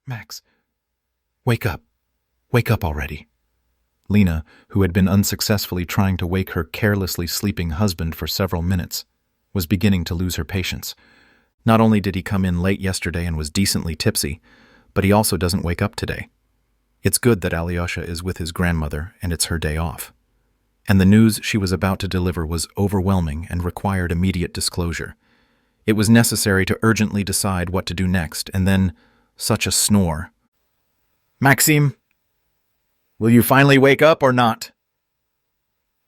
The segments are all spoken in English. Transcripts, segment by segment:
Max, wake up. Wake up already." Lena, who had been unsuccessfully trying to wake her carelessly sleeping husband for several minutes, was beginning to lose her patience. Not only did he come in late yesterday and was decently tipsy, but he also doesn't wake up today. It's good that Alyosha is with his grandmother and it's her day off. And the news she was about to deliver was overwhelming and required immediate disclosure. It was necessary to urgently decide what to do next, and then such a snore. "Maxim, will you finally wake up or not?"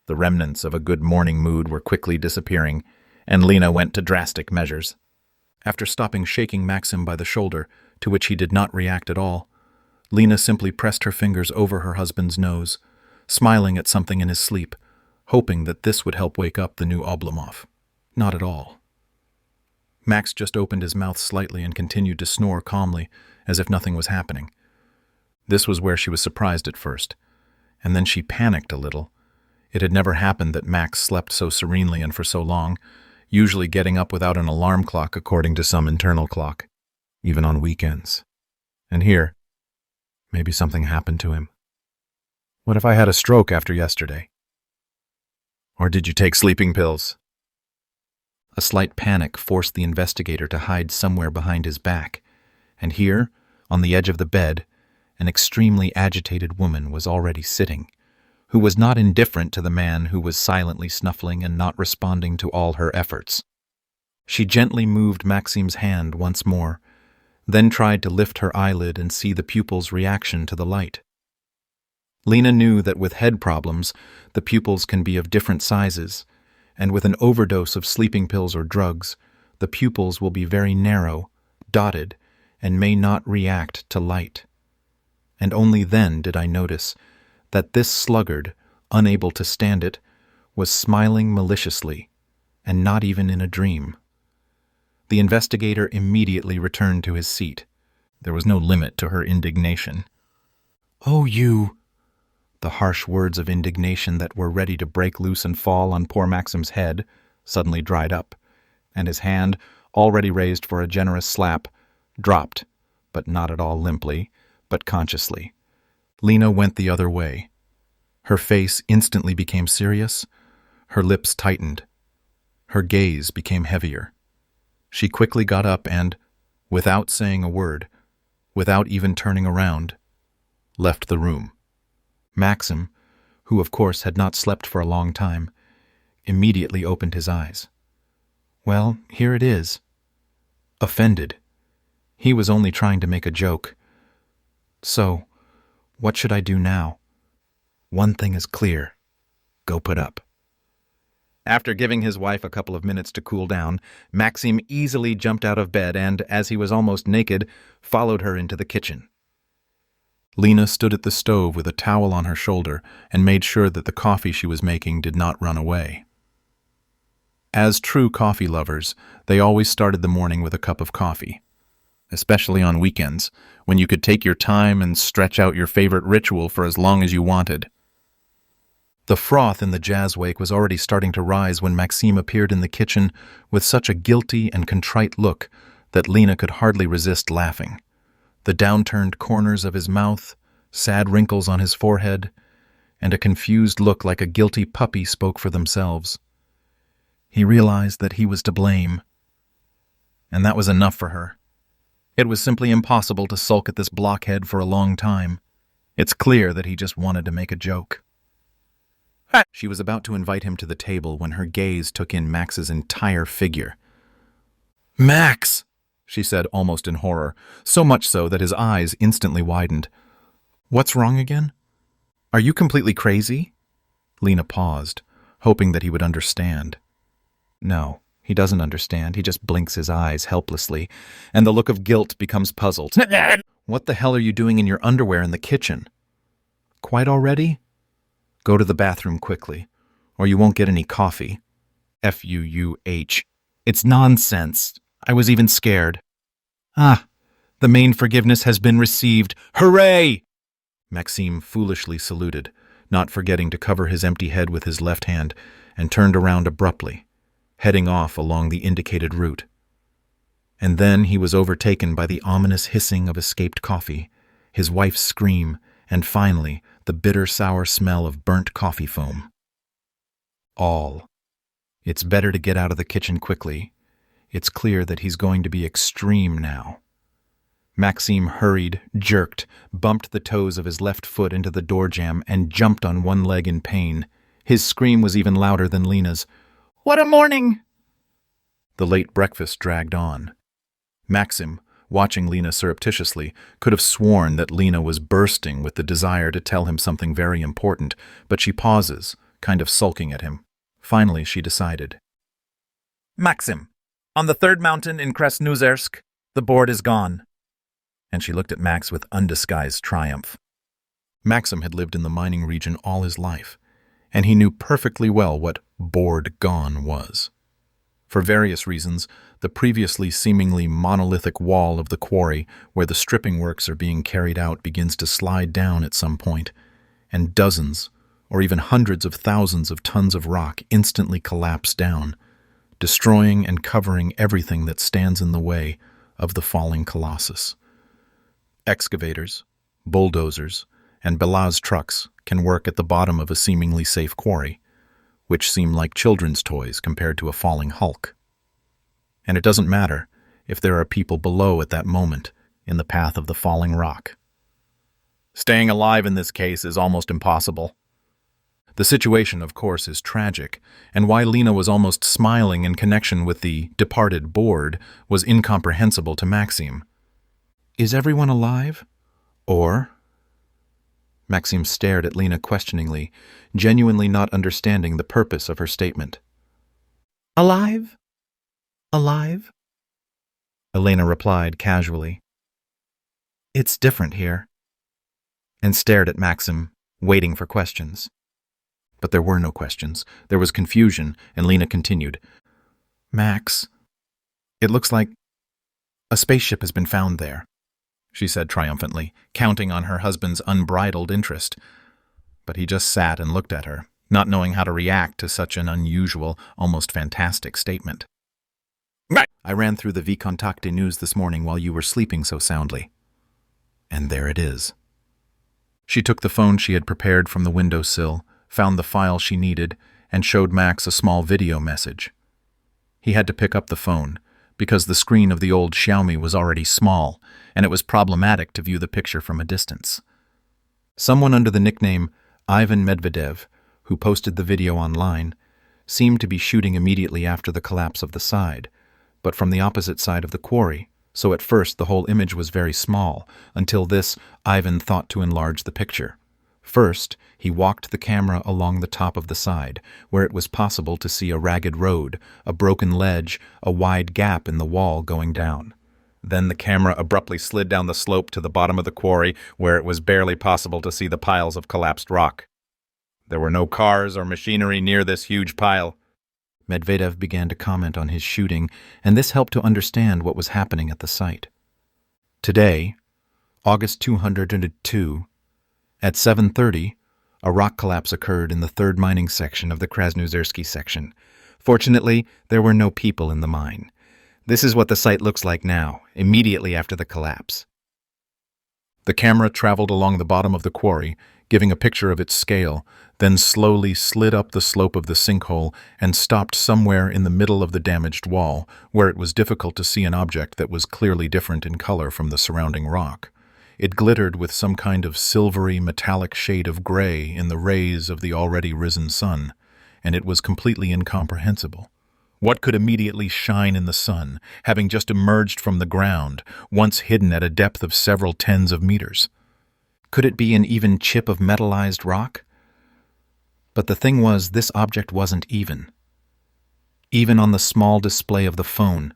The remnants of a good morning mood were quickly disappearing, and Lena went to drastic measures. After stopping shaking Maxim by the shoulder, to which he did not react at all, Lena simply pressed her fingers over her husband's nose, smiling at something in his sleep, hoping that this would help wake up the new Oblomov. Not at all. Max just opened his mouth slightly and continued to snore calmly, as if nothing was happening. This was where she was surprised at first, and then she panicked a little. It had never happened that Max slept so serenely and for so long, usually getting up without an alarm clock according to some internal clock, even on weekends. And here, maybe something happened to him. What if I had a stroke after yesterday? Or did you take sleeping pills? A slight panic forced the investigator to hide somewhere behind his back, and here, on the edge of the bed, an extremely agitated woman was already sitting, who was not indifferent to the man who was silently snuffling and not responding to all her efforts. She gently moved Maxim's hand once more, then tried to lift her eyelid and see the pupil's reaction to the light. Lena knew that with head problems, the pupils can be of different sizes, and with an overdose of sleeping pills or drugs, the pupils will be very narrow, dotted, and may not react to light. And only then did I notice that this sluggard, unable to stand it, was smiling maliciously, and not even in a dream. The investigator immediately returned to his seat. There was no limit to her indignation. "Oh, you—" The harsh words of indignation that were ready to break loose and fall on poor Maxim's head suddenly dried up, and his hand, already raised for a generous slap, dropped, but not at all limply, but consciously. Lena went the other way. Her face instantly became serious, her lips tightened. Her gaze became heavier. She quickly got up and, without saying a word, without even turning around, left the room. Maxim, who of course had not slept for a long time, immediately opened his eyes. Well, here it is. Offended. He was only trying to make a joke. So, what should I do now? One thing is clear. Go put up. After giving his wife a couple of minutes to cool down, Maxim easily jumped out of bed and, as he was almost naked, followed her into the kitchen. Lena stood at the stove with a towel on her shoulder and made sure that the coffee she was making did not run away. As true coffee lovers, they always started the morning with a cup of coffee, especially on weekends, when you could take your time and stretch out your favorite ritual for as long as you wanted. The froth in the jazz wake was already starting to rise when Maxim appeared in the kitchen with such a guilty and contrite look that Lena could hardly resist laughing. The downturned corners of his mouth, sad wrinkles on his forehead, and a confused look like a guilty puppy spoke for themselves. He realized that he was to blame, and that was enough for her. It was simply impossible to sulk at this blockhead for a long time. It's clear that he just wanted to make a joke. She was about to invite him to the table when her gaze took in Max's entire figure. "Max!" she said almost in horror, so much so that his eyes instantly widened. "What's wrong again? Are you completely crazy?" Lena paused, hoping that he would understand. No, he doesn't understand. He just blinks his eyes helplessly, and the look of guilt becomes puzzled. "What the hell are you doing in your underwear in the kitchen? Quite already? Go to the bathroom quickly, or you won't get any coffee. F-U-U-H. It's nonsense. I was even scared. Ah, the main forgiveness has been received. Hooray!" Maxim foolishly saluted, not forgetting to cover his empty head with his left hand, and turned around abruptly, heading off along the indicated route. And then he was overtaken by the ominous hissing of escaped coffee, his wife's scream, and finally, the bitter, sour smell of burnt coffee foam. All. It's better to get out of the kitchen quickly. It's clear that he's going to be extreme now. Maxim hurried, jerked, bumped the toes of his left foot into the door jamb, and jumped on one leg in pain. His scream was even louder than Lena's. "What a morning!" The late breakfast dragged on. Maxim, watching Lena surreptitiously, could have sworn that Lena was bursting with the desire to tell him something very important, but she pauses, kind of sulking at him. Finally, she decided. "Maxim, on the third mountain in Krasnoozersk, the board is gone." And she looked at Max with undisguised triumph. Maxim had lived in the mining region all his life, and he knew perfectly well what board gone was. For various reasons, the previously seemingly monolithic wall of the quarry where the stripping works are being carried out begins to slide down at some point, and dozens, or even hundreds of thousands of tons of rock instantly collapse down, destroying and covering everything that stands in the way of the falling colossus. Excavators, bulldozers, and Belaz trucks can work at the bottom of a seemingly safe quarry, which seem like children's toys compared to a falling hulk. And it doesn't matter if there are people below at that moment in the path of the falling rock. Staying alive in this case is almost impossible. The situation, of course, is tragic, and why Lena was almost smiling in connection with the departed board was incomprehensible to Maxim. Is everyone alive? Or... Maxim stared at Lena questioningly, genuinely not understanding the purpose of her statement. Alive? Alive? Elena replied casually. It's different here. And stared at Maxim, waiting for questions. But there were no questions. There was confusion, and Lena continued. Max, it looks like a spaceship has been found there, she said triumphantly, counting on her husband's unbridled interest. But he just sat and looked at her, not knowing how to react to such an unusual, almost fantastic statement. I ran through the Vkontakte news this morning while you were sleeping so soundly. And there it is. She took the phone she had prepared from the windowsill, found the file she needed, and showed Max a small video message. He had to pick up the phone, because the screen of the old Xiaomi was already small, and it was problematic to view the picture from a distance. Someone under the nickname Ivan Medvedev, who posted the video online, seemed to be shooting immediately after the collapse of the side, but from the opposite side of the quarry, so at first the whole image was very small, until this Ivan thought to enlarge the picture. First, he walked the camera along the top of the side, where it was possible to see a ragged road, a broken ledge, a wide gap in the wall going down. Then the camera abruptly slid down the slope to the bottom of the quarry, where it was barely possible to see the piles of collapsed rock. There were no cars or machinery near this huge pile. Medvedev began to comment on his shooting, and this helped to understand what was happening at the site. Today, August 202, at 7:30, a rock collapse occurred in the third mining section of the Krasnoozersk section. Fortunately, there were no people in the mine. This is what the site looks like now, immediately after the collapse. The camera traveled along the bottom of the quarry, giving a picture of its scale, then slowly slid up the slope of the sinkhole and stopped somewhere in the middle of the damaged wall, where it was difficult to see an object that was clearly different in color from the surrounding rock. It glittered with some kind of silvery, metallic shade of gray in the rays of the already risen sun, and it was completely incomprehensible. What could immediately shine in the sun, having just emerged from the ground, once hidden at a depth of several tens of meters? Could it be an even chip of metallized rock? But the thing was, this object wasn't even. Even on the small display of the phone,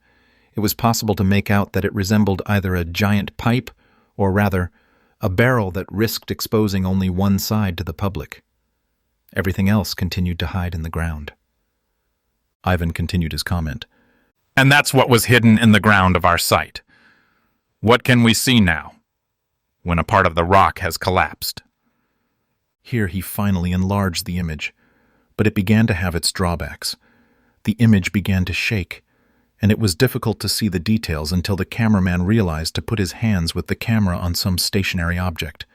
it was possible to make out that it resembled either a giant pipe, or rather, a barrel that risked exposing only one side to the public. Everything else continued to hide in the ground. Ivan continued his comment. And that's what was hidden in the ground of our site. What can we see now, when a part of the rock has collapsed? Here he finally enlarged the image, but it began to have its drawbacks. The image began to shake, and it was difficult to see the details until the cameraman realized to put his hands with the camera on some stationary object.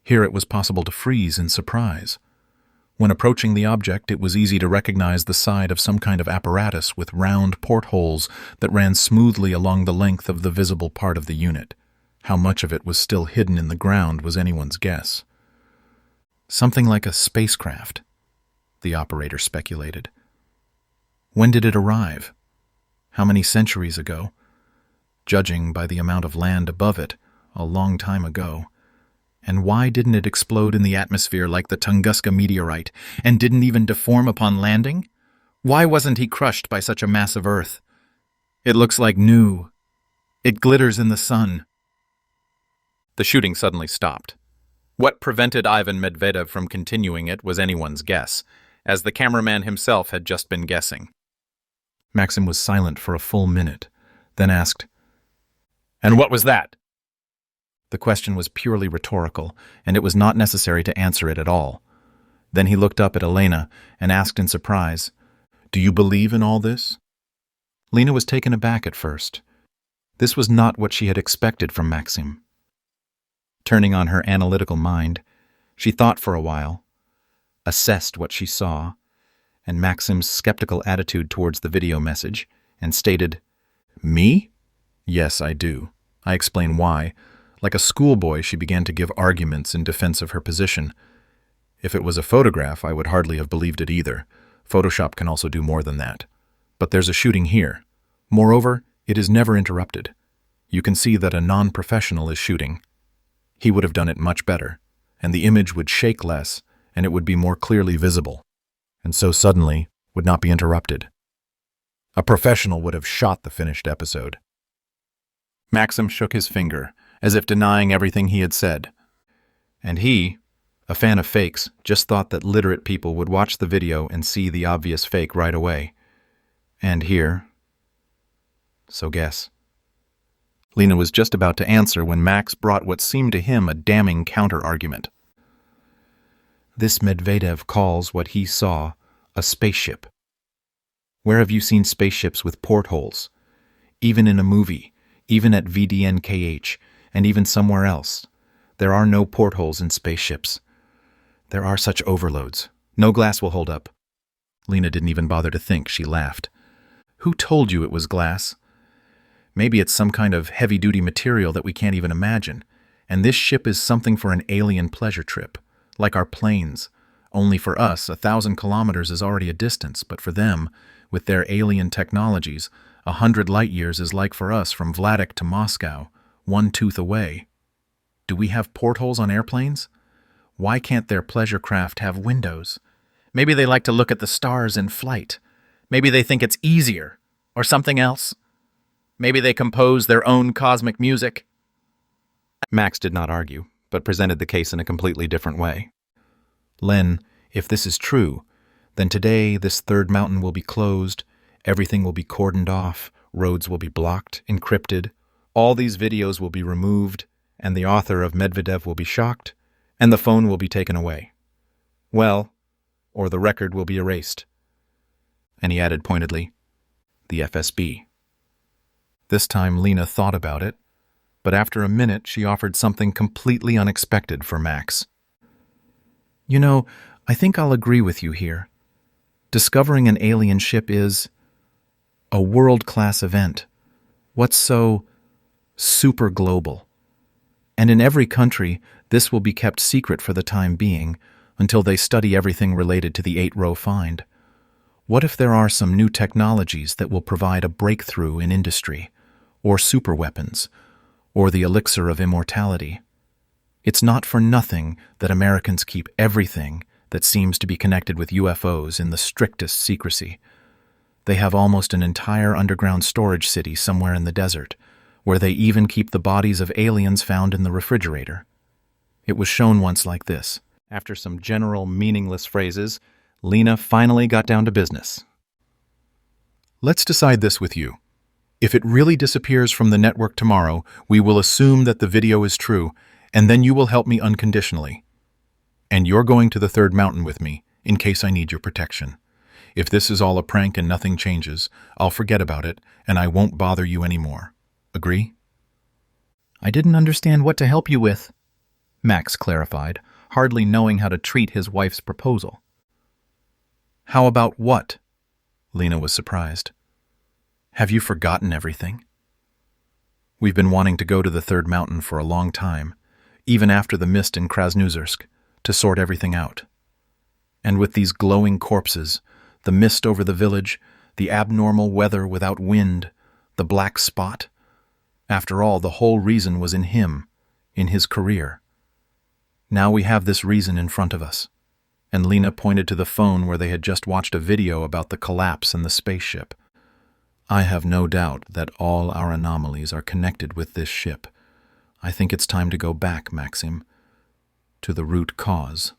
Here it was possible to freeze in surprise. When approaching the object, it was easy to recognize the side of some kind of apparatus with round portholes that ran smoothly along the length of the visible part of the unit. How much of it was still hidden in the ground was anyone's guess. Something like a spacecraft, the operator speculated. When did it arrive? How many centuries ago? Judging by the amount of land above it, a long time ago. And why didn't it explode in the atmosphere like the Tunguska meteorite, and didn't even deform upon landing? Why wasn't he crushed by such a mass of Earth? It looks like new. It glitters in the sun. The shooting suddenly stopped. What prevented Ivan Medvedev from continuing it was anyone's guess, as the cameraman himself had just been guessing. Maxim was silent for a full minute, then asked, "And what was that?" The question was purely rhetorical, and it was not necessary to answer it at all. Then he looked up at Elena and asked in surprise, "Do you believe in all this?" Lena was taken aback at first. This was not what she had expected from Maxim. Turning on her analytical mind, she thought for a while, assessed what she saw, and Maxim's skeptical attitude towards the video message, and stated, "Me? Yes, I do. I explain why." Like a schoolboy, she began to give arguments in defense of her position. If it was a photograph, I would hardly have believed it either. Photoshop can also do more than that. But there's a shooting here. Moreover, it is never interrupted. You can see that a non-professional is shooting. He would have done it much better, and the image would shake less, and it would be more clearly visible, and so suddenly would not be interrupted. A professional would have shot the finished episode. Maxim shook his finger, as if denying everything he had said. And he, a fan of fakes, just thought that literate people would watch the video and see the obvious fake right away. And here, so guess. Lena was just about to answer when Max brought what seemed to him a damning counter-argument. This Medvedev calls what he saw a spaceship. Where have you seen spaceships with portholes? Even in a movie, even at VDNKH, and even somewhere else. There are no portholes in spaceships. There are such overloads. No glass will hold up. Lena didn't even bother to think. She laughed. Who told you it was glass? Maybe it's some kind of heavy-duty material that we can't even imagine. And this ship is something for an alien pleasure trip, like our planes. Only for us, 1,000 kilometers is already a distance, but for them, with their alien technologies, 100 light-years is like for us from Vladek to Moscow, one tooth away. Do we have portholes on airplanes? Why can't their pleasure craft have windows? Maybe they like to look at the stars in flight. Maybe they think it's easier, or something else. Maybe they compose their own cosmic music. Max did not argue, but presented the case in a completely different way. Len, if this is true, then today this third mountain will be closed, everything will be cordoned off, roads will be blocked, encrypted, all these videos will be removed, and the author of Medvedev will be shocked, and the phone will be taken away. Well, or the record will be erased. And he added pointedly, the FSB. This time Lena thought about it, but after a minute she offered something completely unexpected for Max. You know, I think I'll agree with you here. Discovering an alien ship is a world-class event. What's so super global? And in every country, this will be kept secret for the time being, until they study everything related to the 8-row find. What if there are some new technologies that will provide a breakthrough in industry, or superweapons, or the elixir of immortality? It's not for nothing that Americans keep everything that seems to be connected with UFOs in the strictest secrecy. They have almost an entire underground storage city somewhere in the desert, where they even keep the bodies of aliens found in the refrigerator. It was shown once like this. After some general meaningless phrases, Lena finally got down to business. Let's decide this with you. If it really disappears from the network tomorrow, we will assume that the video is true, and then you will help me unconditionally. And you're going to the third mountain with me, in case I need your protection. If this is all a prank and nothing changes, I'll forget about it, and I won't bother you anymore. Agree? I didn't understand what to help you with, Max clarified, hardly knowing how to treat his wife's proposal. How about what? Lena was surprised. Have you forgotten everything? We've been wanting to go to the third mountain for a long time, even after the mist in Krasnoozersk, to sort everything out. And with these glowing corpses, the mist over the village, the abnormal weather without wind, the black spot, after all, the whole reason was in him, in his career. Now we have this reason in front of us. And Lena pointed to the phone where they had just watched a video about the collapse in the spaceship. I have no doubt that all our anomalies are connected with this ship. I think it's time to go back, Maxim, to the root cause.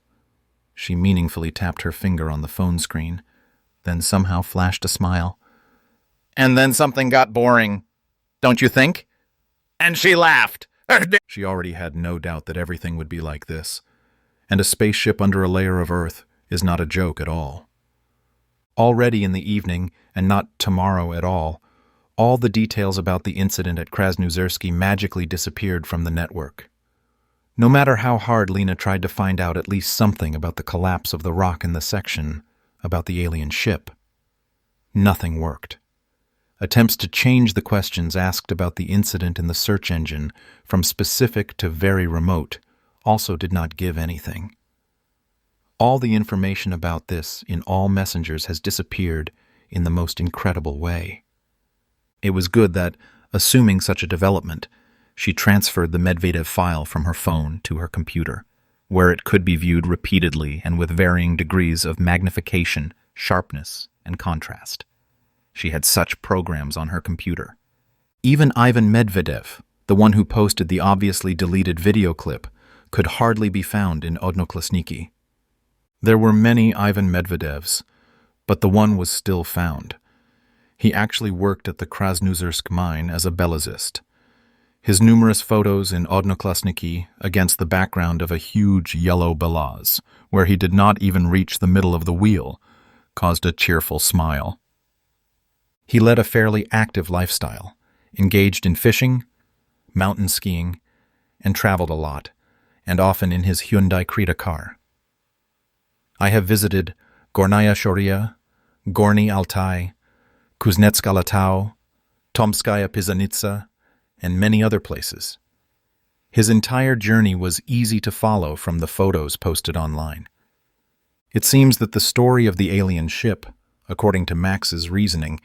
She meaningfully tapped her finger on the phone screen, then somehow flashed a smile. And then something got boring, don't you think? And she laughed. She already had no doubt that everything would be like this, and a spaceship under a layer of Earth is not a joke at all. Already in the evening, and not tomorrow at all the details about the incident at Krasnoozersk magically disappeared from the network. No matter how hard Lena tried to find out at least something about the collapse of the rock in the section, about the alien ship, nothing worked. Attempts to change the questions asked about the incident in the search engine from specific to very remote also did not give anything. All the information about this in all messengers has disappeared in the most incredible way. It was good that, assuming such a development, she transferred the Medvedev file from her phone to her computer, where it could be viewed repeatedly and with varying degrees of magnification, sharpness, and contrast. She had such programs on her computer. Even Ivan Medvedev, the one who posted the obviously deleted video clip, could hardly be found in Odnoklasniki. There were many Ivan Medvedevs, but the one was still found. He actually worked at the Krasnoozersk mine as a bellazist. His numerous photos in Odnoklasniki against the background of a huge yellow belaz, where he did not even reach the middle of the wheel, caused a cheerful smile. He led a fairly active lifestyle, engaged in fishing, mountain skiing, and traveled a lot, and often in his Hyundai Creta car. I have visited Gornaya Shoria, Gorny Altai, Kuznetsk Alatau, Tomskaya Pizanitsa, and many other places. His entire journey was easy to follow from the photos posted online. It seems that the story of the alien ship, according to Max's reasoning,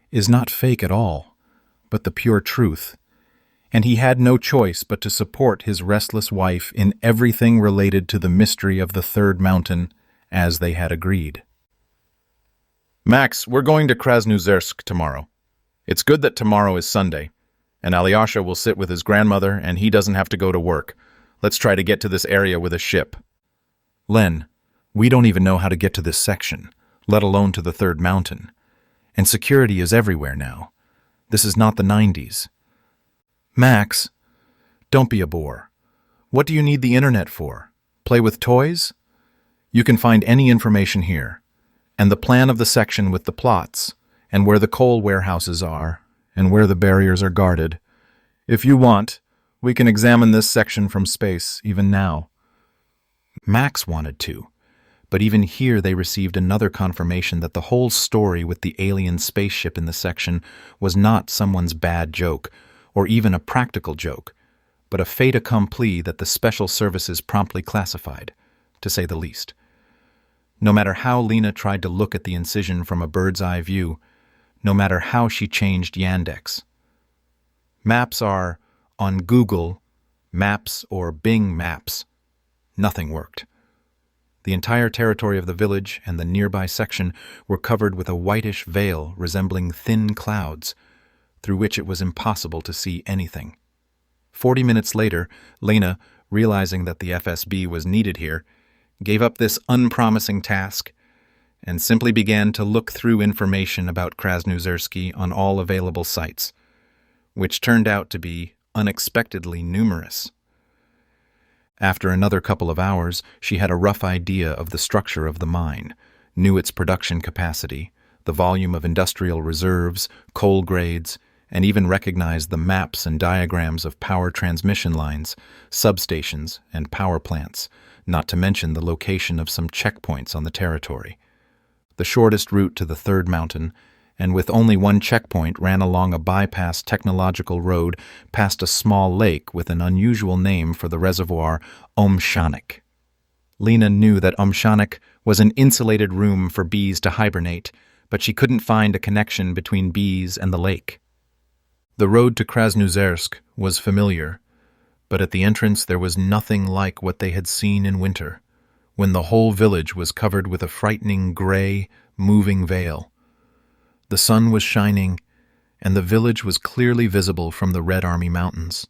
is not fake at all, but the pure truth, and he had no choice but to support his restless wife in everything related to the mystery of the third mountain, as they had agreed. Max, we're going to Krasnoozersk tomorrow. It's good that tomorrow is Sunday, and Alyosha will sit with his grandmother and he doesn't have to go to work. Let's try to get to this area with a ship. Len, we don't even know how to get to this section, let alone to the third mountain. And security is everywhere now. This is not the 90s. Max, don't be a bore. What do you need the internet for? Play with toys? You can find any information here, and the plan of the section with the plots, and where the coal warehouses are, and where the barriers are guarded. If you want, we can examine this section from space, even now. Max wanted to. But even here they received another confirmation that the whole story with the alien spaceship in the section was not someone's bad joke, or even a practical joke, but a fait accompli that the special services promptly classified, to say the least. No matter how Lena tried to look at the incision from a bird's-eye view, no matter how she changed Yandex. Maps are on Google Maps or Bing Maps. Nothing worked. The entire territory of the village and the nearby section were covered with a whitish veil resembling thin clouds, through which it was impossible to see anything. 40 minutes later, Lena, realizing that the FSB was needed here, gave up this unpromising task and simply began to look through information about Krasnoozersk on all available sites, which turned out to be unexpectedly numerous. After another couple of hours, she had a rough idea of the structure of the mine, knew its production capacity, the volume of industrial reserves, coal grades, and even recognized the maps and diagrams of power transmission lines, substations, and power plants, not to mention the location of some checkpoints on the territory. The shortest route to the third mountain, and with only one checkpoint, ran along a bypass technological road past a small lake with an unusual name for the reservoir, Omshanik. Lena knew that Omshanik was an insulated room for bees to hibernate, but she couldn't find a connection between bees and the lake. The road to Krasnoozersk was familiar, but at the entrance there was nothing like what they had seen in winter, when the whole village was covered with a frightening gray, moving veil. The sun was shining, and the village was clearly visible from the Red Army Mountains.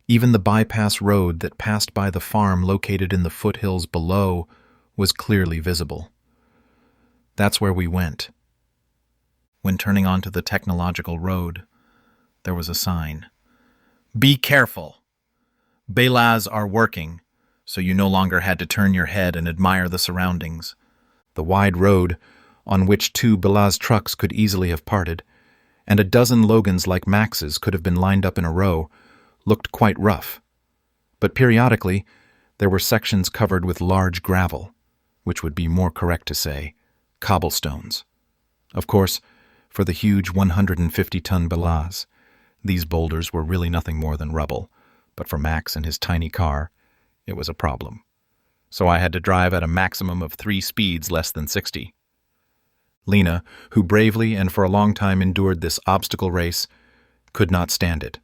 Even the bypass road that passed by the farm located in the foothills below was clearly visible. That's where we went. When turning onto the technological road, there was a sign. "Be careful! Belas are working," so you no longer had to turn your head and admire the surroundings. The wide road, on which 2 Belas trucks could easily have parted, and a dozen Logans like Max's could have been lined up in a row, looked quite rough. But periodically, there were sections covered with large gravel, which would be more correct to say, cobblestones. Of course, for the huge 150-ton Belas, these boulders were really nothing more than rubble, but for Max and his tiny car, it was a problem. So I had to drive at a maximum of 3 speeds less than 60. Lena, who bravely and for a long time endured this obstacle race, could not stand it.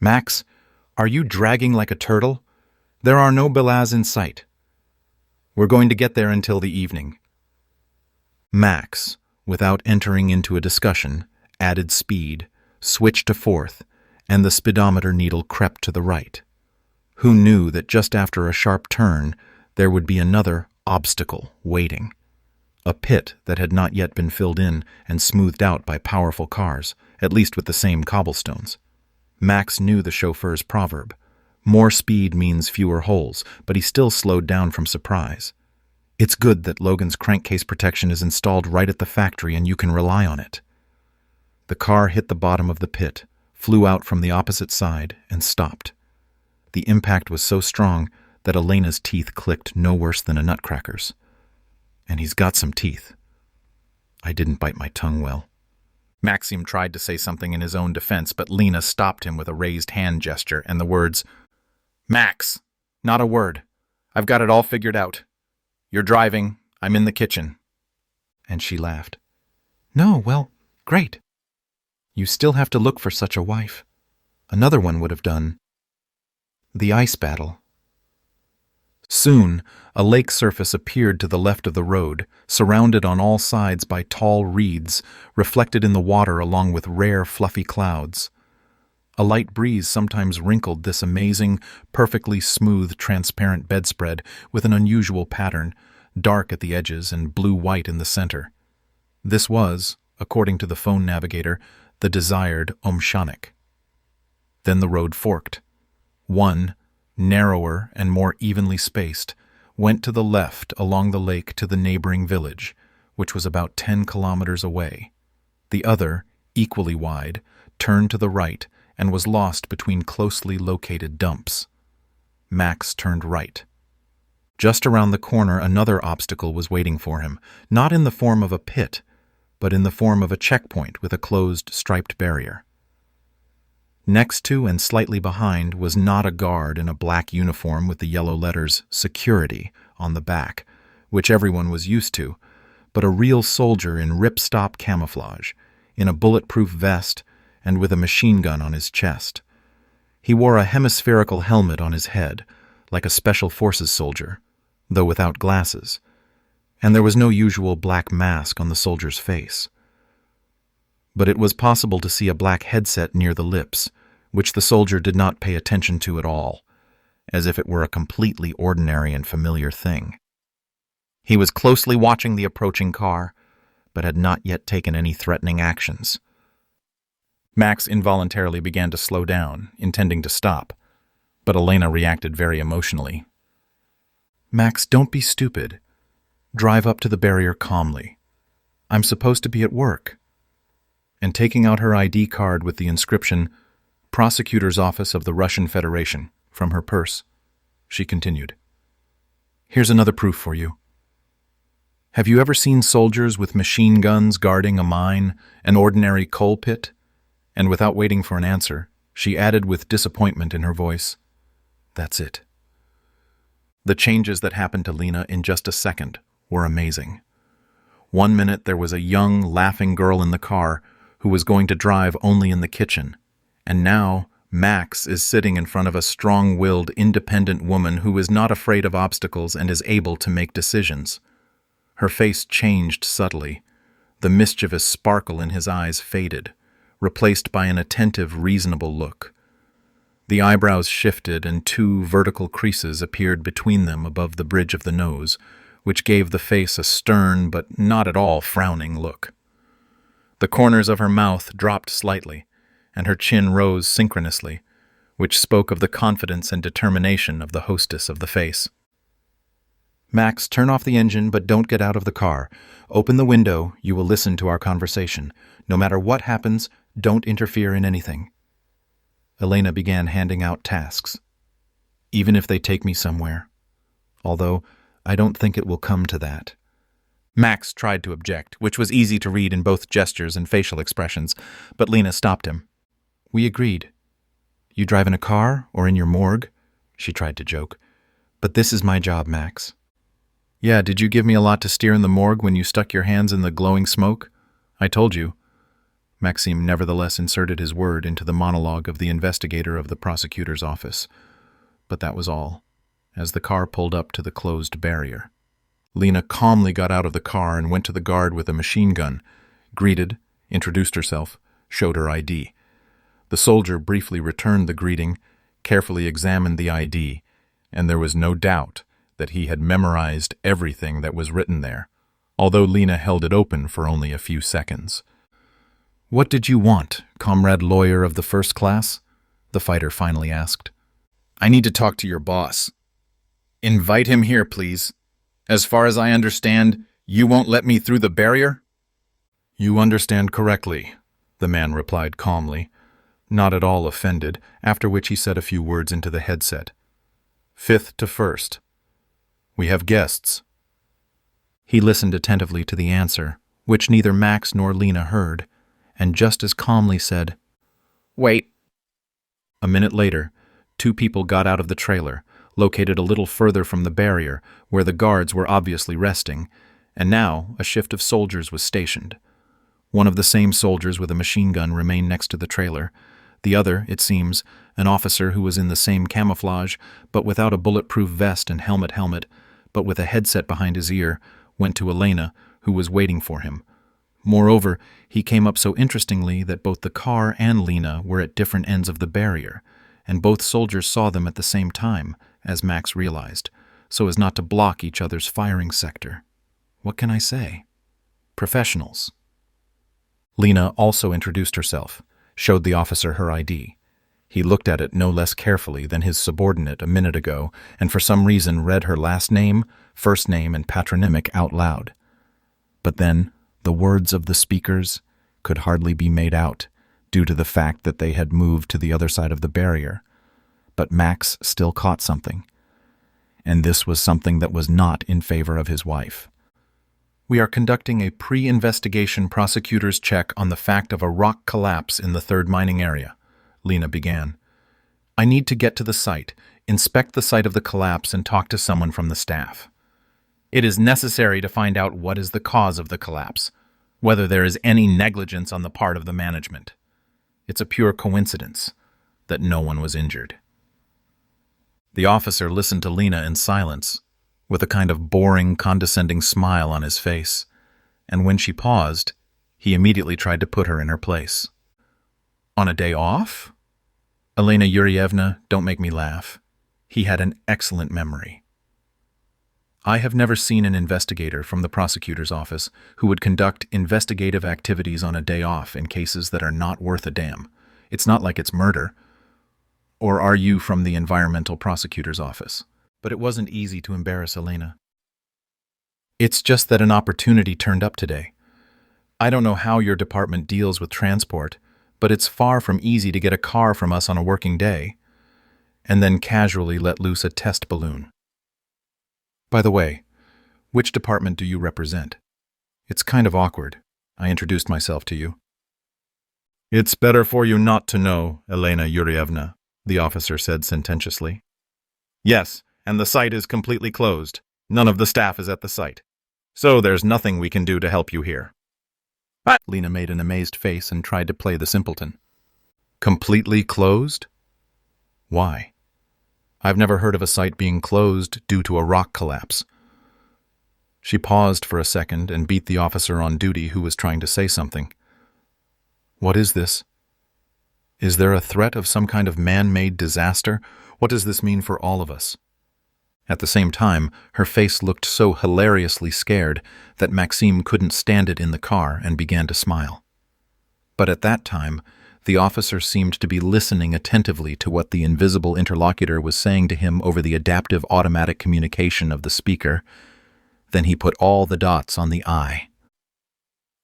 "Max, are you dragging like a turtle? There are no Belas in sight. We're going to get there until the evening." Max, without entering into a discussion, added speed, switched to fourth, and the speedometer needle crept to the right. Who knew that just after a sharp turn, there would be another obstacle waiting? A pit that had not yet been filled in and smoothed out by powerful cars, at least with the same cobblestones. Max knew the chauffeur's proverb. More speed means fewer holes, but he still slowed down from surprise. It's good that Logan's crankcase protection is installed right at the factory and you can rely on it. The car hit the bottom of the pit, flew out from the opposite side, and stopped. The impact was so strong that Elena's teeth clicked no worse than a nutcracker's. And he's got some teeth. I didn't bite my tongue well. Maxim tried to say something in his own defense, but Lena stopped him with a raised hand gesture and the words, "Max, not a word. I've got it all figured out. You're driving, I'm in the kitchen." And she laughed. "No, well, great. You still have to look for such a wife. Another one would have done." The ice battle. Soon, a lake surface appeared to the left of the road, surrounded on all sides by tall reeds, reflected in the water along with rare fluffy clouds. A light breeze sometimes wrinkled this amazing, perfectly smooth, transparent bedspread with an unusual pattern, dark at the edges and blue-white in the center. This was, according to the phone navigator, the desired Omshanik. Then the road forked. One, narrower and more evenly spaced, went to the left along the lake to the neighboring village, which was about 10 kilometers away. The other, equally wide, turned to the right and was lost between closely located dumps. Max turned right. Just around the corner, another obstacle was waiting for him, not in the form of a pit, but in the form of a checkpoint with a closed striped barrier. Next to and slightly behind was not a guard in a black uniform with the yellow letters "Security" on the back, which everyone was used to, but a real soldier in ripstop camouflage, in a bulletproof vest and with a machine gun on his chest. He wore a hemispherical helmet on his head, like a special forces soldier, though without glasses, and there was no usual black mask on the soldier's face. But it was possible to see a black headset near the lips, which the soldier did not pay attention to at all, as if it were a completely ordinary and familiar thing. He was closely watching the approaching car, but had not yet taken any threatening actions. Max involuntarily began to slow down, intending to stop, but Elena reacted very emotionally. "Max, don't be stupid. drive up to the barrier calmly. I'm supposed to be at work." And taking out her ID card with the inscription, "Prosecutor's Office of the Russian Federation," from her purse, she continued, "Here's another proof for you. Have you ever seen soldiers with machine guns guarding a mine, an ordinary coal pit?" And without waiting for an answer, she added with disappointment in her voice, "That's it." The changes that happened to Lena in just a second were amazing. 1 minute there was a young, laughing girl in the car who was going to drive only in the kitchen, and now Max is sitting in front of a strong-willed, independent woman who is not afraid of obstacles and is able to make decisions. Her face changed subtly. The mischievous sparkle in his eyes faded, replaced by an attentive, reasonable look. The eyebrows shifted and 2 vertical creases appeared between them above the bridge of the nose, which gave the face a stern but not at all frowning look. The corners of her mouth dropped slightly, and her chin rose synchronously, which spoke of the confidence and determination of the hostess of the face. "Max, turn off the engine, but don't get out of the car. Open the window, you will listen to our conversation. No matter what happens, don't interfere in anything." Elena began handing out tasks. "Even if they take me somewhere. Although, I don't think it will come to that." Max tried to object, which was easy to read in both gestures and facial expressions, but Lena stopped him. "We agreed. You drive in a car or in your morgue?" She tried to joke. "But this is my job, Max." "Yeah, did you give me a lot to steer in the morgue when you stuck your hands in the glowing smoke? I told you." Maxim nevertheless inserted his word into the monologue of the investigator of the prosecutor's office. But that was all, as the car pulled up to the closed barrier. Lena calmly got out of the car and went to the guard with a machine gun, greeted, introduced herself, showed her ID. The soldier briefly returned the greeting, carefully examined the ID, and there was no doubt that he had memorized everything that was written there, although Lena held it open for only a few seconds. "What did you want, comrade lawyer of the first class?" the fighter finally asked. "I need to talk to your boss." "Invite him here, please. As far as I understand, you won't let me through the barrier?" "You understand correctly," the man replied calmly, not at all offended, after which he said a few words into the headset. "Fifth to first. We have guests." He listened attentively to the answer, which neither Max nor Lena heard, and just as calmly said, "Wait." A minute later, 2 people got out of the trailer, located a little further from the barrier, where the guards were obviously resting, and now a shift of soldiers was stationed. One of the same soldiers with a machine gun remained next to the trailer. The other, it seems, an officer who was in the same camouflage, but without a bulletproof vest and helmet, but with a headset behind his ear, went to Elena, who was waiting for him. Moreover, he came up so interestingly that both the car and Lena were at different ends of the barrier, and both soldiers saw them at the same time, as Max realized, so as not to block each other's firing sector. What can I say? Professionals. Lena also introduced herself, showed the officer her ID. He looked at it no less carefully than his subordinate a minute ago, and for some reason read her last name, first name, and patronymic out loud. But then, the words of the speakers could hardly be made out, due to the fact that they had moved to the other side of the barrier. But Max still caught something. And this was something that was not in favor of his wife. "We are conducting a pre-investigation prosecutor's check on the fact of a rock collapse in the 3rd mining area," Lena began. "I need to get to the site, inspect the site of the collapse, and talk to someone from the staff. It is necessary to find out what is the cause of the collapse, whether there is any negligence on the part of the management. It's a pure coincidence that no one was injured." The officer listened to Lena in silence, with a kind of boring, condescending smile on his face, and when she paused, he immediately tried to put her in her place. "On a day off?" "Elena Yurievna, don't make me laugh. He had an excellent memory. I have never seen an investigator from the prosecutor's office who would conduct investigative activities on a day off in cases that are not worth a damn. It's not like it's murder. Or are you from the environmental prosecutor's office?" But it wasn't easy to embarrass Elena. It's just that an opportunity turned up today. I don't know how your department deals with transport, but it's far from easy to get a car from us on a working day, and then casually let loose a test balloon. By the way, which department do you represent? It's kind of awkward. I introduced myself to you. It's better for you not to know, Elena Yurievna, the officer said sententiously. Yes, and the site is completely closed. None of the staff is at the site. So there's nothing we can do to help you here. Lena made an amazed face and tried to play the simpleton. Completely closed? Why? I've never heard of a site being closed due to a rock collapse. She paused for a second and beat the officer on duty who was trying to say something. What is this? Is there a threat of some kind of man-made disaster? What does this mean for all of us? At the same time, her face looked so hilariously scared that Maxim couldn't stand it in the car and began to smile. But at that time, the officer seemed to be listening attentively to what the invisible interlocutor was saying to him over the adaptive automatic communication of the speaker. Then he put all the dots on the I.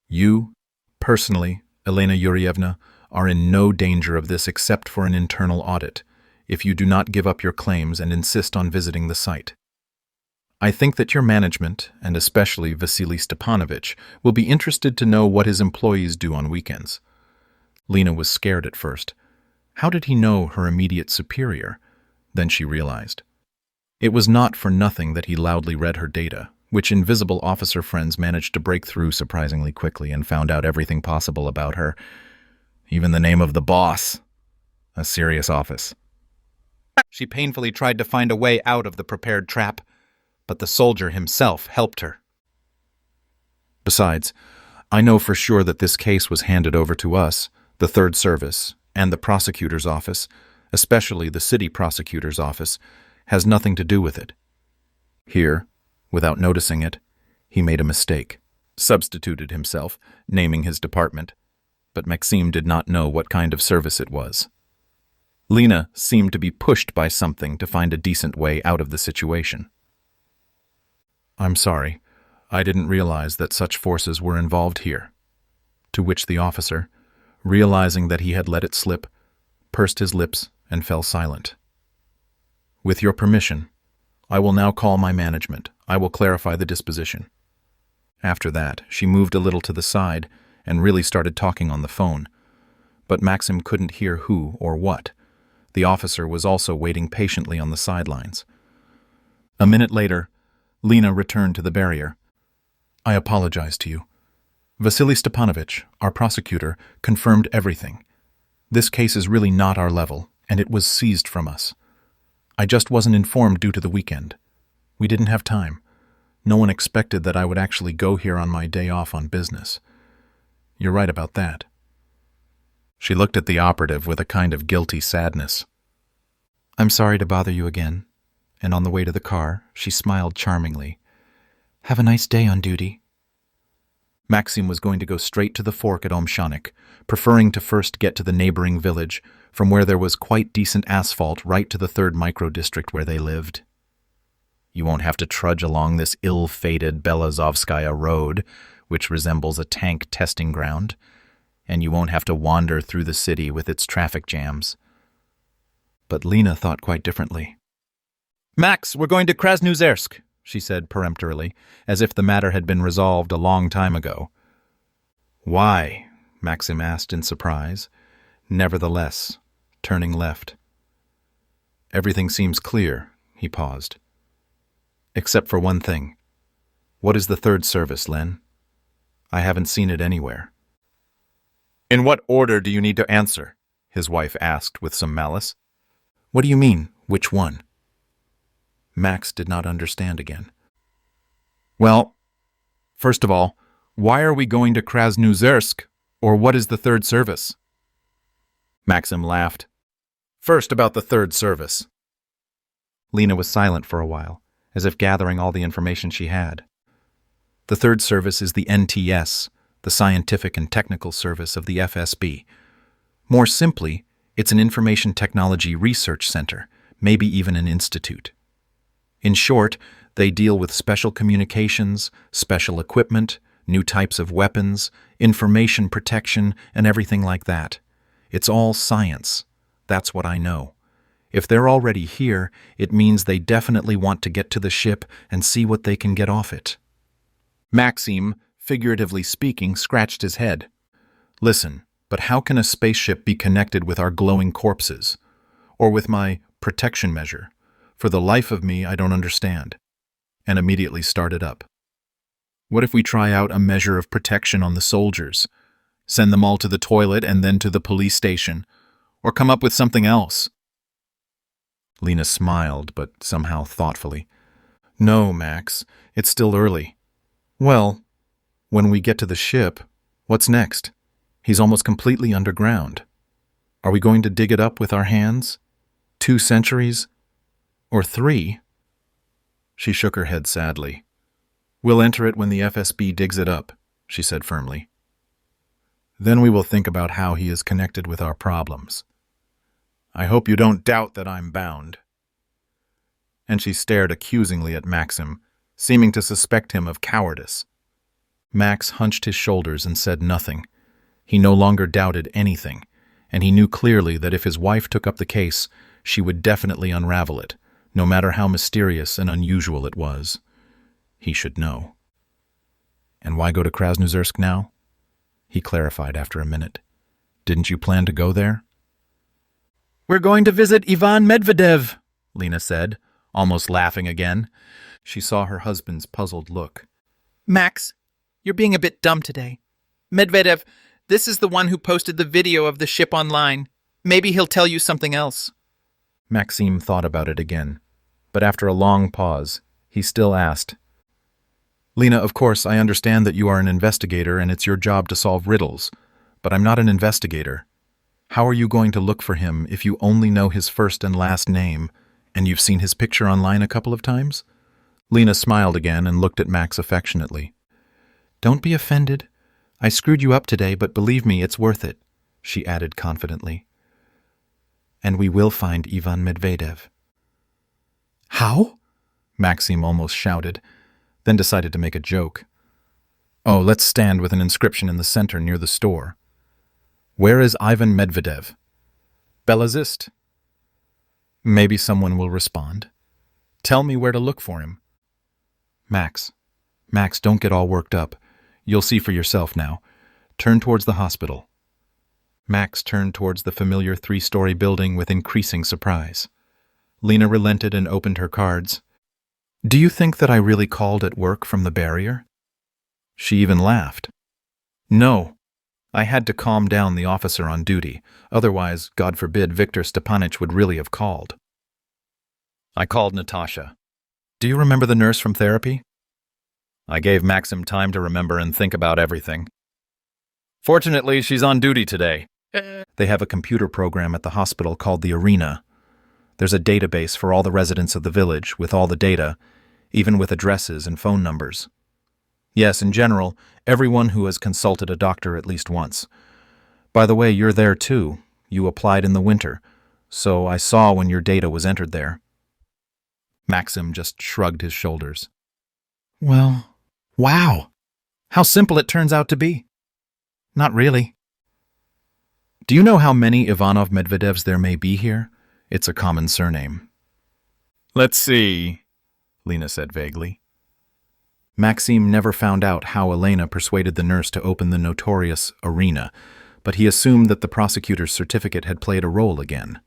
You, personally, Elena Yurievna, are in no danger of this except for an internal audit, if you do not give up your claims and insist on visiting the site. I think that your management, and especially Vasily Stepanovich, will be interested to know what his employees do on weekends. Lena was scared at first. How did he know her immediate superior? Then she realized. It was not for nothing that he loudly read her data, which invisible officer friends managed to break through surprisingly quickly and found out everything possible about her. Even the name of the boss. A serious office. She painfully tried to find a way out of the prepared trap, but the soldier himself helped her. Besides, I know for sure that this case was handed over to us, the Third Service, and the prosecutor's office, especially the city prosecutor's office, has nothing to do with it. Here, without noticing it, he made a mistake, substituted himself, naming his department, but Maxim did not know what kind of service it was. Lena seemed to be pushed by something to find a decent way out of the situation. I'm sorry, I didn't realize that such forces were involved here. To which the officer, realizing that he had let it slip, pursed his lips and fell silent. With your permission, I will now call my management. I will clarify the disposition. After that, she moved a little to the side and really started talking on the phone. But Maxim couldn't hear who or what. The officer was also waiting patiently on the sidelines. A minute later, Lena returned to the barrier. I apologize to you. Vasily Stepanovich, our prosecutor, confirmed everything. This case is really not our level, and it was seized from us. I just wasn't informed due to the weekend. We didn't have time. No one expected that I would actually go here on my day off on business. You're right about that. She looked at the operative with a kind of guilty sadness. I'm sorry to bother you again. And on the way to the car, she smiled charmingly. Have a nice day on duty. Maxim was going to go straight to the fork at Omshanik, preferring to first get to the neighboring village, from where there was quite decent asphalt right to the third micro-district where they lived. You won't have to trudge along this ill-fated Belazovskaya road, which resembles a tank testing ground, and you won't have to wander through the city with its traffic jams. But Lena thought quite differently. Max, we're going to Krasnoozersk, she said peremptorily, as if the matter had been resolved a long time ago. Why? Maxim asked in surprise, nevertheless, turning left. Everything seems clear, he paused. Except for one thing. What is the Third Service, Len? I haven't seen it anywhere. In what order do you need to answer? His wife asked with some malice. What do you mean, which one? Max did not understand again. Well, first of all, why are we going to Krasnoozersk, or what is the Third Service? Maxim laughed. First about the Third Service. Lena was silent for a while, as if gathering all the information she had. The Third Service is the NTS, the Scientific and Technical Service of the FSB. More simply, it's an information technology research center, maybe even an institute. In short, They deal with special communications, special equipment, new types of weapons, information protection, and everything like that. It's all science. That's what I know. If they're already here, it means they definitely want to get to the ship and see what they can get off it. Maxim, figuratively speaking, scratched his head. Listen, but how can a spaceship be connected with our glowing corpses? Or with my protection measure? For the life of me, I don't understand. And immediately started up. What if we try out a measure of protection on the soldiers? Send them all to the toilet and then to the police station? Or come up with something else? Lena smiled, but somehow thoughtfully. No, Max, it's still early. Well, when we get to the ship, what's next? He's almost completely underground. Are we going to dig it up with our hands? 2 centuries? Or 3? She shook her head sadly. We'll enter it when the FSB digs it up, she said firmly. Then we will think about how he is connected with our problems. I hope you don't doubt that I'm bound. And she stared accusingly at Maxim, seeming to suspect him of cowardice. Max hunched his shoulders and said nothing. He no longer doubted anything, and he knew clearly that if his wife took up the case, she would definitely unravel it, no matter how mysterious and unusual it was. He should know. And why go to Krasnoozersk now? He clarified after a minute. Didn't you plan to go there? We're going to visit Ivan Medvedev, Lena said, almost laughing again. She saw her husband's puzzled look. Max, you're being a bit dumb today. Medvedev, this is the one who posted the video of the ship online. Maybe he'll tell you something else. Maxim thought about it again, but after a long pause, he still asked, Lena, of course, I understand that you are an investigator and it's your job to solve riddles, but I'm not an investigator. How are you going to look for him if you only know his first and last name, and you've seen his picture online a couple of times? Lena smiled again and looked at Max affectionately. Don't be offended. I screwed you up today, but believe me, it's worth it, she added confidently. And we will find Ivan Medvedev. How? Maxim almost shouted, then decided to make a joke. Oh, let's stand with an inscription in the center near the store. Where is Ivan Medvedev? Belazist. Maybe someone will respond. Tell me where to look for him. Max, don't get all worked up. You'll see for yourself now. Turn towards the hospital. Max turned towards the familiar 3-story building with increasing surprise. Lena relented and opened her cards. Do you think that I really called at work from the barrier? She even laughed. No. I had to calm down the officer on duty. Otherwise, God forbid, Viktor Stepanich would really have called. I called Natasha. Do you remember the nurse from therapy? I gave Maxim time to remember and think about everything. Fortunately, she's on duty today. They have a computer program at the hospital called the Arena. There's a database for all the residents of the village with all the data, even with addresses and phone numbers. Yes, in general, everyone who has consulted a doctor at least once. By the way, you're there too. You applied in the winter, so I saw when your data was entered there. Maxim just shrugged his shoulders. Well, wow. How simple it turns out to be. Not really. Do you know how many Ivanov Medvedevs there may be here? It's a common surname. Let's see, Lena said vaguely. Maxim never found out how Elena persuaded the nurse to open the notorious Arena, but he assumed that the prosecutor's certificate had played a role again.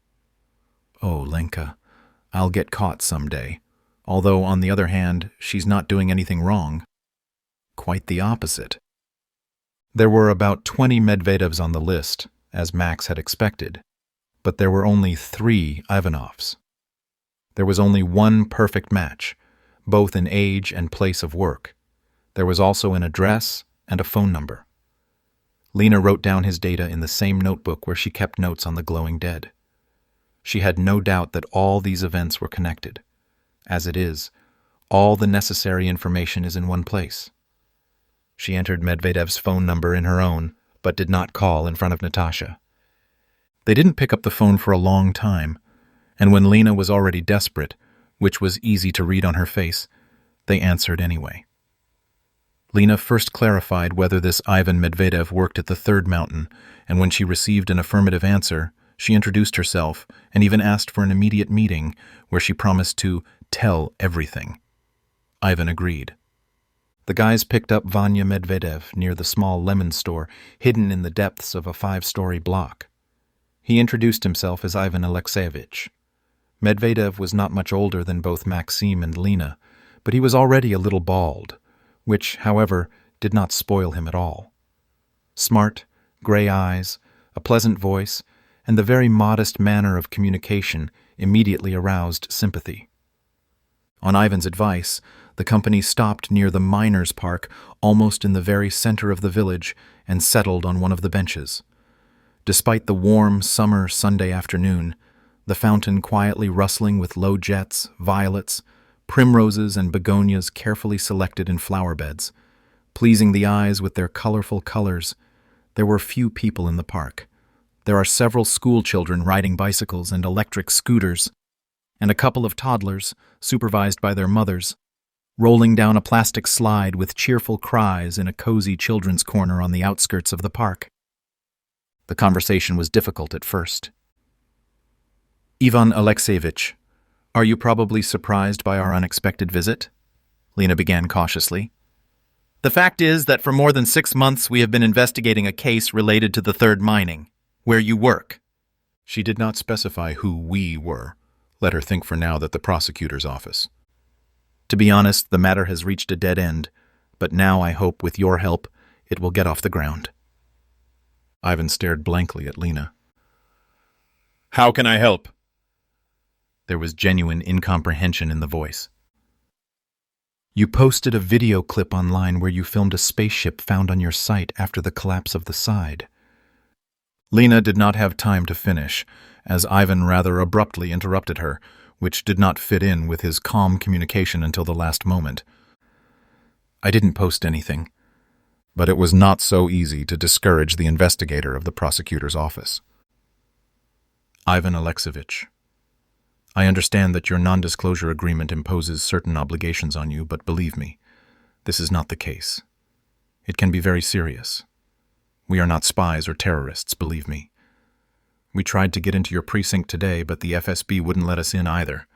Oh, Lenka, I'll get caught someday. Although, on the other hand, she's not doing anything wrong. Quite the opposite. There were about 20 Medvedevs on the list, as Max had expected, but there were only 3 Ivanovs. There was only one perfect match, both in age and place of work. There was also an address and a phone number. Lena wrote down his data in the same notebook where she kept notes on the glowing dead. She had no doubt that all these events were connected. As it is, all the necessary information is in one place. She entered Medvedev's phone number in her own, but did not call in front of Natasha. They didn't pick up the phone for a long time, and when Lena was already desperate, which was easy to read on her face, they answered anyway. Lena first clarified whether this Ivan Medvedev worked at the third mountain, and when she received an affirmative answer, she introduced herself and even asked for an immediate meeting where she promised to tell everything. Ivan agreed. The guys picked up Vanya Medvedev near the small lemon store hidden in the depths of a 5-story block. He introduced himself as Ivan Alexeyevich. Medvedev was not much older than both Maxim and Lena, but he was already a little bald, which, however, did not spoil him at all. Smart, gray eyes, a pleasant voice, and the very modest manner of communication immediately aroused sympathy. On Ivan's advice, the company stopped near the miners' park, almost in the very center of the village, and settled on one of the benches. Despite the warm summer Sunday afternoon, the fountain quietly rustling with low jets, violets, primroses, and begonias carefully selected in flower beds, pleasing the eyes with their colorful colors, there were few people in the park. There are several school children riding bicycles and electric scooters, and a couple of toddlers, supervised by their mothers, rolling down a plastic slide with cheerful cries in a cozy children's corner on the outskirts of the park. The conversation was difficult at first. "Ivan Alexeyevich, are you probably surprised by our unexpected visit?" Lena began cautiously. The fact is that for more than 6 months we have been investigating a case related to the third mining, where you work. She did not specify who we were. Let her think for now that the prosecutor's office. To be honest, the matter has reached a dead end, but now I hope with your help it will get off the ground. Ivan stared blankly at Lena. "How can I help?" There was genuine incomprehension in the voice. "You posted a video clip online where you filmed a spaceship found on your site after the collapse of the side." Lena did not have time to finish, as Ivan rather abruptly interrupted her, which did not fit in with his calm communication until the last moment. "I didn't post anything." But it was not so easy to discourage the investigator of the prosecutor's office. "Ivan Alexeyevich, I understand that your non-disclosure agreement imposes certain obligations on you, but believe me, this is not the case. It can be very serious. We are not spies or terrorists, believe me. We tried to get into your precinct today, but the FSB wouldn't let us in either.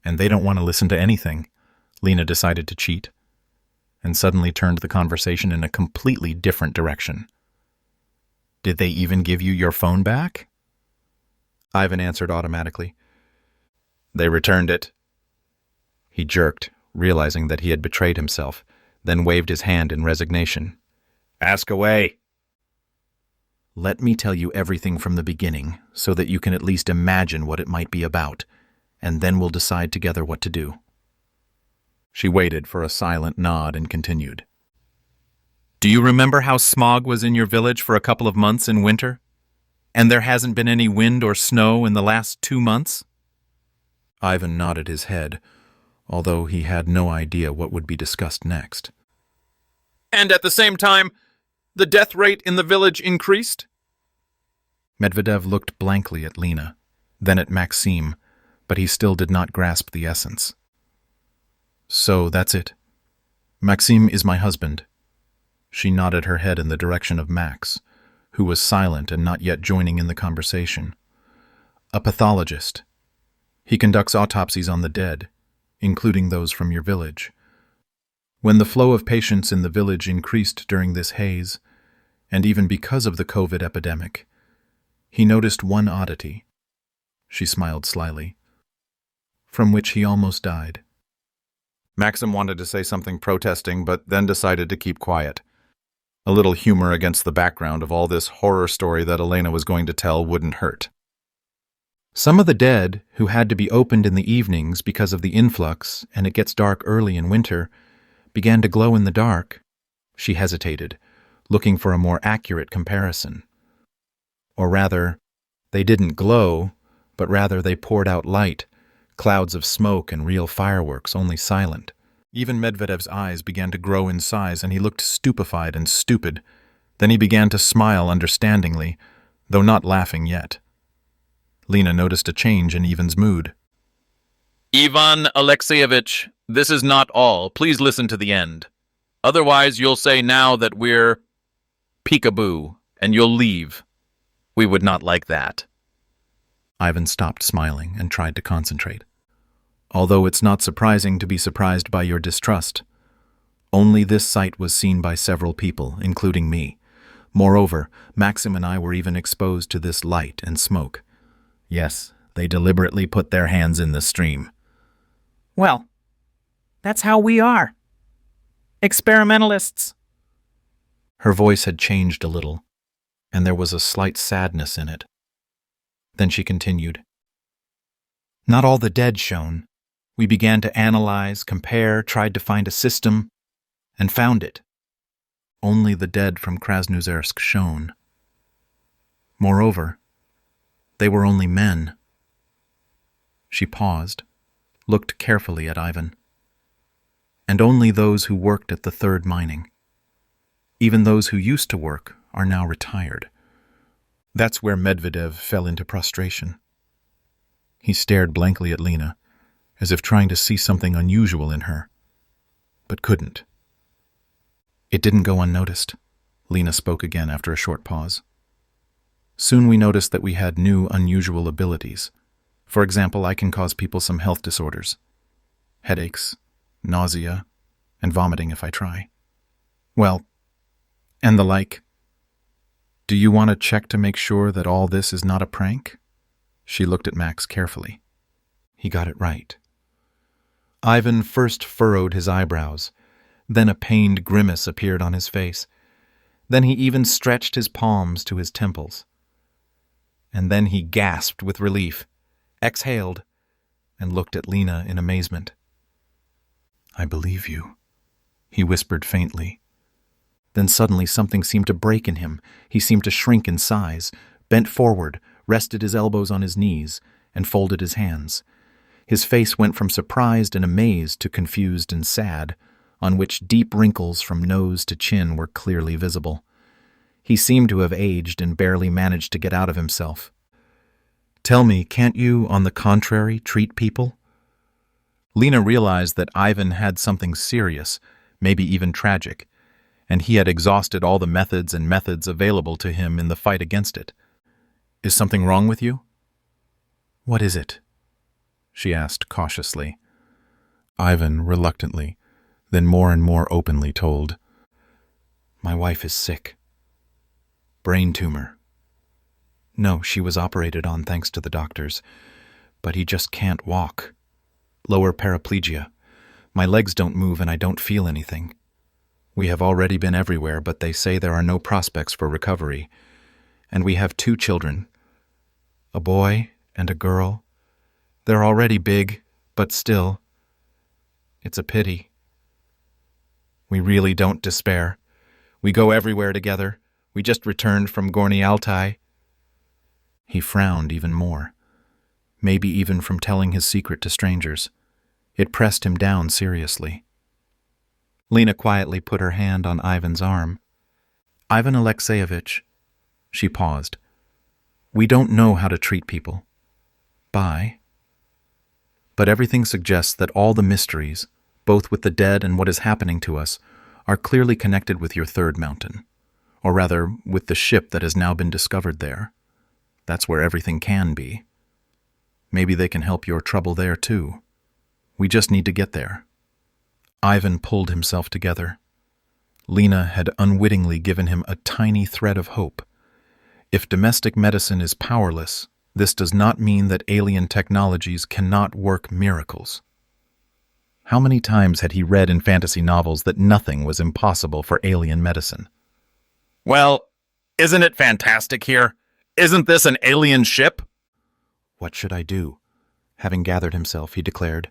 And they don't want to listen to anything." Lena decided to cheat, and suddenly turned the conversation in a completely different direction. "Did they even give you your phone back?" Ivan answered automatically. "They returned it." He jerked, realizing that he had betrayed himself, then waved his hand in resignation. "Ask away." "Let me tell you everything from the beginning, so that you can at least imagine what it might be about, and then we'll decide together what to do." She waited for a silent nod and continued. "Do you remember how smog was in your village for a couple of months in winter? And there hasn't been any wind or snow in the last 2 months? Ivan nodded his head, although he had no idea what would be discussed next. "And at the same time, the death rate in the village increased?" Medvedev looked blankly at Lena, then at Maxim, but he still did not grasp the essence. "So that's it. Maxim is my husband." She nodded her head in the direction of Max, who was silent and not yet joining in the conversation. "A pathologist. He conducts autopsies on the dead, including those from your village. When the flow of patients in the village increased during this haze, and even because of the COVID epidemic, he noticed one oddity." She smiled slyly. "From which he almost died." Maxim wanted to say something protesting, but then decided to keep quiet. A little humor against the background of all this horror story that Elena was going to tell wouldn't hurt. "Some of the dead, who had to be opened in the evenings because of the influx, and it gets dark early in winter, began to glow in the dark." She hesitated, looking for a more accurate comparison. "Or rather, they didn't glow, but rather they poured out light, clouds of smoke and real fireworks, only silent." Even Medvedev's eyes began to grow in size, and he looked stupefied and stupid. Then he began to smile understandingly, though not laughing yet. Lena noticed a change in Ivan's mood. "Ivan Alexeyevich, This is not all. Please listen to the end. Otherwise, you'll say now that we're peekaboo, and you'll leave. We would not like that. Ivan stopped smiling and tried to concentrate. Although it's not surprising to be surprised by your distrust. Only this sight was seen by several people, including me. Moreover, Maxim and I were even exposed to this light and smoke. Yes, they deliberately put their hands in the stream. Well, that's how we are. Experimentalists. Her voice had changed a little, and there was a slight sadness in it. Then she continued. Not all the dead shone. We began to analyze, compare, tried to find a system, and found it. Only the dead from Krasnoozersk shone. Moreover, they were only men. She paused, looked carefully at Ivan. And only those who worked at the third mining. Even those who used to work are now retired. That's where Medvedev fell into prostration. He stared blankly at Lena, as if trying to see something unusual in her, but couldn't. It didn't go unnoticed. Lena spoke again after a short pause. Soon we noticed that we had new, unusual abilities. For example, I can cause people some health disorders. Headaches, nausea, and vomiting if I try. Well, and the like. Do you want to check to make sure that all this is not a prank? She looked at Max carefully. He got it right. Ivan first furrowed his eyebrows. Then a pained grimace appeared on his face. Then he even stretched his palms to his temples. And then he gasped with relief, exhaled, and looked at Lena in amazement. I believe you, he whispered faintly. Then suddenly something seemed to break in him. He seemed to shrink in size, bent forward, rested his elbows on his knees, and folded his hands. His face went from surprised and amazed to confused and sad, on which deep wrinkles from nose to chin were clearly visible. He seemed to have aged and barely managed to get out of himself. Tell me, can't you, on the contrary, treat people? Lena realized that Ivan had something serious, maybe even tragic, and he had exhausted all the methods available to him in the fight against it. Is something wrong with you? What is it? She asked cautiously. Ivan, reluctantly, then more and more openly told. My wife is sick. Brain tumor. No, she was operated on thanks to the doctors, but he just can't walk. Lower paraplegia. My legs don't move and I don't feel anything. We have already been everywhere, but they say there are no prospects for recovery. And we have 2 children. A boy and a girl. They're already big, but still. It's a pity. We really don't despair. We go everywhere together. We just returned from Gorny Altai. He frowned even more, maybe even from telling his secret to strangers. It pressed him down seriously. Lena quietly put her hand on Ivan's arm. Ivan Alexeyevich, she paused. We don't know how to treat people. Bye. But everything suggests that all the mysteries, both with the dead and what is happening to us, are clearly connected with your third mountain, or rather, with the ship that has now been discovered there. That's where everything can be. Maybe they can help your trouble there too. We just need to get there. Ivan pulled himself together. Lena had unwittingly given him a tiny thread of hope. If domestic medicine is powerless, this does not mean that alien technologies cannot work miracles. How many times had he read in fantasy novels that nothing was impossible for alien medicine? Well, isn't it fantastic here? Isn't this an alien ship? What should I do? Having gathered himself, he declared.